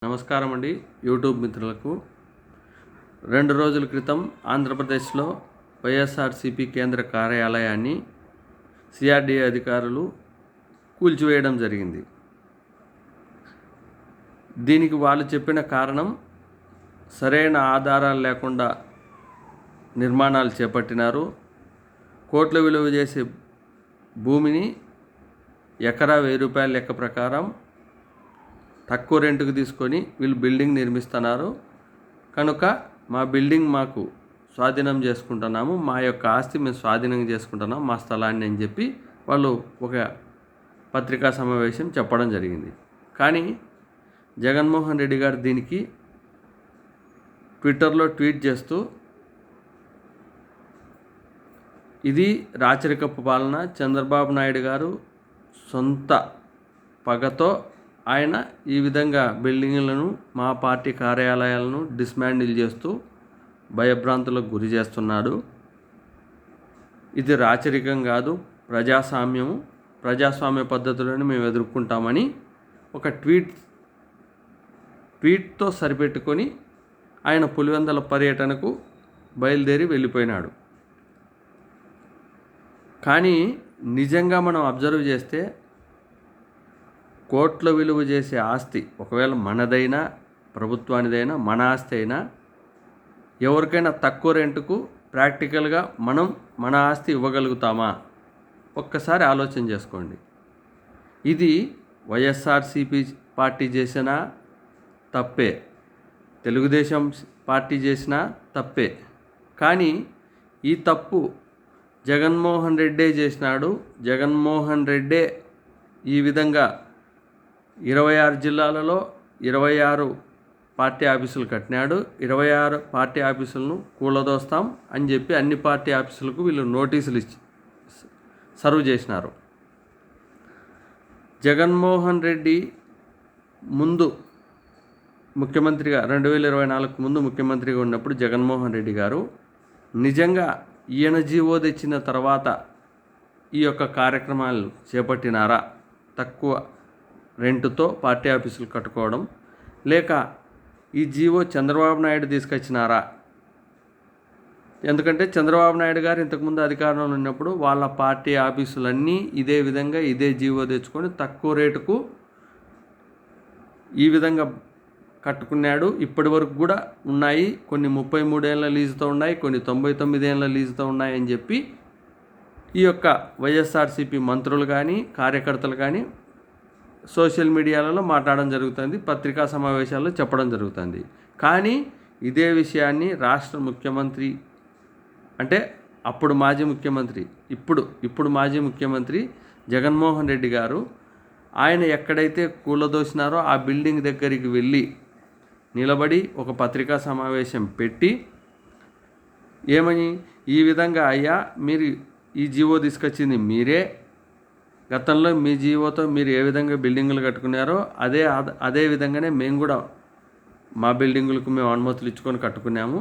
నమస్కారం అండి యూట్యూబ్ మిత్రులకు. 2 రోజుల క్రితం ఆంధ్రప్రదేశ్లో వైఎస్ఆర్సీపీ కేంద్ర కార్యాలయాన్ని సిఆర్డీఏ అధికారులు కూల్చివేయడం జరిగింది. దీనికి వాళ్ళు చెప్పిన కారణం సరైన ఆధారాలు లేకుండా నిర్మాణాలు చేపట్టినారు. కోట్ల విలువ చేసే భూమిని ఎకరా 1000 రూపాయల లెక్క ప్రకారం తక్కువ రెంట్కు తీసుకొని వీళ్ళు బిల్డింగ్ నిర్మిస్తున్నారు. కనుక మా బిల్డింగ్ మాకు స్వాధీనం చేసుకుంటున్నాము, మా యొక్క ఆస్తి మేము స్వాధీనం చేసుకుంటున్నాం మా స్థలాన్ని అని చెప్పి వాళ్ళు ఒక పత్రికా సమావేశం చెప్పడం జరిగింది. కానీ జగన్మోహన్ రెడ్డి గారు దీనికి ట్విట్టర్లో ట్వీట్ చేస్తూ ఇది రాచరికపు పాలన, చంద్రబాబు నాయుడు గారు సొంత పగతో ఆయన ఈ విధంగా బిల్డింగులను మా పార్టీ కార్యాలయాలను డిస్మాండిల్ చేస్తూ భయభ్రాంతులకు గురి చేస్తున్నాడు. ఇది రాచరికం కాదు, ప్రజాస్వామ్య పద్ధతులను మేము ఎదుర్కొంటామని ఒక ట్వీట్తో సరిపెట్టుకొని ఆయన పులివెందుల పర్యటనకు బయలుదేరి వెళ్ళిపోయినాడు. కానీ నిజంగా మనం అబ్జర్వ్ చేస్తే కోట్ల విలువ చేసే ఆస్తి ఒకవేళ మనదైనా ప్రభుత్వానిదైనా మన ఆస్తి అయినా ఎవరికైనా తక్కువ రెంట్కు ప్రాక్టికల్గా మనం మన ఆస్తి ఇవ్వగలుగుతామా? ఒక్కసారి ఆలోచన చేసుకోండి. ఇది వైఎస్ఆర్సీపీ పార్టీ చేసినా తప్పే, తెలుగుదేశం పార్టీ చేసినా తప్పే. కానీ ఈ తప్పు జగన్మోహన్ రెడ్డే చేసినాడు. జగన్మోహన్ రెడ్డే ఈ విధంగా 26 జిల్లాలలో 26 పార్టీ ఆఫీసులు కట్టినాడు. 26 పార్టీ ఆఫీసులను కూలదోస్తాం అని చెప్పి అన్ని పార్టీ ఆఫీసులకు వీళ్ళు నోటీసులు సర్వ్ చేసినారు. జగన్మోహన్ రెడ్డి ముందు ముఖ్యమంత్రిగా 2024 ముందు ముఖ్యమంత్రిగా ఉన్నప్పుడు జగన్మోహన్ రెడ్డి గారు నిజంగా ఈయన జీవో తెచ్చిన తర్వాత ఈ యొక్క కార్యక్రమాలు చేపట్టినారా? తక్కువ రెంటుతో పార్టీ ఆఫీసులు కట్టుకోవడం, లేక ఈ జీవో చంద్రబాబు నాయుడు తీసుకొచ్చినారా? ఎందుకంటే చంద్రబాబు నాయుడు గారు ఇంతకుముందు అధికారంలో ఉన్నప్పుడు వాళ్ళ పార్టీ ఆఫీసులన్నీ ఇదే విధంగా ఇదే జీవో తెచ్చుకొని తక్కువ రేటుకు ఈ విధంగా కట్టుకున్నాడు. ఇప్పటి వరకు కూడా ఉన్నాయి. కొన్ని 33 ఏళ్ళ లీజుతో ఉన్నాయి, కొన్ని 99 ఏళ్ళ లీజుతో ఉన్నాయని చెప్పి ఈ యొక్క వైఎస్ఆర్సీపీ మంత్రులు కానీ కార్యకర్తలు కానీ సోషల్ మీడియాలలో మాట్లాడడం జరుగుతుంది, పత్రికా సమావేశాల్లో చెప్పడం జరుగుతుంది. కానీ ఇదే విషయాన్ని రాష్ట్ర ముఖ్యమంత్రి అంటే అప్పుడు మాజీ ముఖ్యమంత్రి ఇప్పుడు మాజీ ముఖ్యమంత్రి జగన్మోహన్ రెడ్డి గారు ఆయన ఎక్కడైతే కూలదోసినారో ఆ బిల్డింగ్ దగ్గరికి వెళ్ళి నిలబడి ఒక పత్రికా సమావేశం పెట్టి ఏమని, ఈ విధంగా అయ్యా మీరు ఈ జీవో తీసుకొచ్చింది మీరే, గతంలో మీ జీవోతో మీరు ఏ విధంగా బిల్డింగులు కట్టుకున్నారో అదే విధంగానే మేము కూడా మా బిల్డింగులకు మేము అనుమతులు ఇచ్చుకొని కట్టుకున్నాము.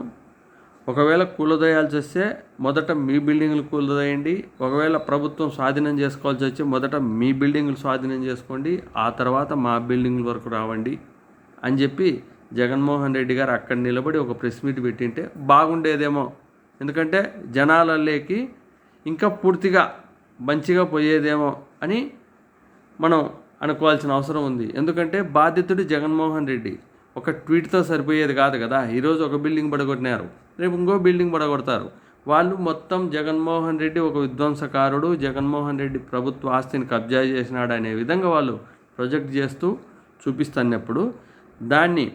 ఒకవేళ కూలదోయాల్సి వస్తే మొదట మీ బిల్డింగులు కూలదోయండి, ఒకవేళ ప్రభుత్వం స్వాధీనం చేసుకోవాల్సి వచ్చి మొదట మీ బిల్డింగులు స్వాధీనం చేసుకోండి, ఆ తర్వాత మా బిల్డింగుల వరకు రావండి అని చెప్పి జగన్మోహన్ రెడ్డి గారు అక్కడ నిలబడి ఒక ప్రెస్ మీట్ పెట్టింటే బాగుండేదేమో. ఎందుకంటే జనాలలోకి ఇంకా పూర్తిగా మంచిగా పోయేదేమో అని మనం అనుకోవాల్సిన అవసరం ఉంది. ఎందుకంటే బాధితుడు జగన్మోహన్ రెడ్డి. ఒక ట్వీట్తో సరిపోయేది కాదు కదా. ఈరోజు ఒక బిల్డింగ్ పడగొట్టినారు, రేపు ఇంకో బిల్డింగ్ పడగొడతారు. వాళ్ళు మొత్తం జగన్మోహన్ రెడ్డి ఒక విధ్వంసకారుడు, జగన్మోహన్ రెడ్డి ప్రభుత్వ ఆస్తిని కబ్జా చేసినాడు అనే విధంగా వాళ్ళు ప్రొజెక్ట్ చేస్తూ చూపిస్తున్నప్పుడు దాన్ని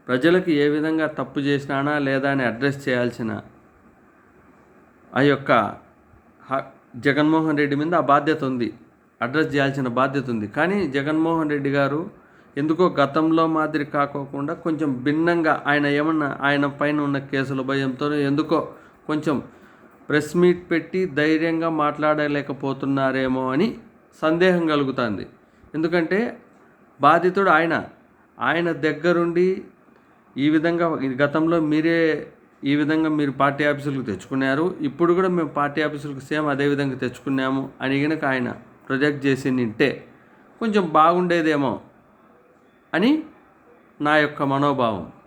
ప్రజలకు ఏ విధంగా తప్పు చేసినానా లేదా అని అడ్రస్ చేయాల్సిన ఆ యొక్క జగన్మోహన్ రెడ్డి మీద ఆ బాధ్యత ఉంది, అడ్రస్ చేయాల్సిన బాధ్యత ఉంది. కానీ జగన్మోహన్ రెడ్డి గారు ఎందుకో గతంలో మాదిరి కాకోకుండా కొంచెం భిన్నంగా ఆయన పైన ఉన్న కేసుల భయంతో ఎందుకో కొంచెం ప్రెస్ మీట్ పెట్టి ధైర్యంగా మాట్లాడలేకపోతున్నారేమో అని సందేహం కలుగుతుంది. ఎందుకంటే బాధితుడు ఆయన దగ్గరుండి ఈ విధంగా గతంలో ఈ విధంగా మీరు పార్టీ ఆఫీసులకు తెచ్చుకున్నారు, ఇప్పుడు కూడా మేము పార్టీ ఆఫీసులకు సేమ్ అదే విధంగా తెచ్చుకున్నాము అని కనుక ఆయన ప్రొజెక్ట్ చేసి నింటే కొంచెం బాగుండేదేమో అని నా యొక్క మనోభావం.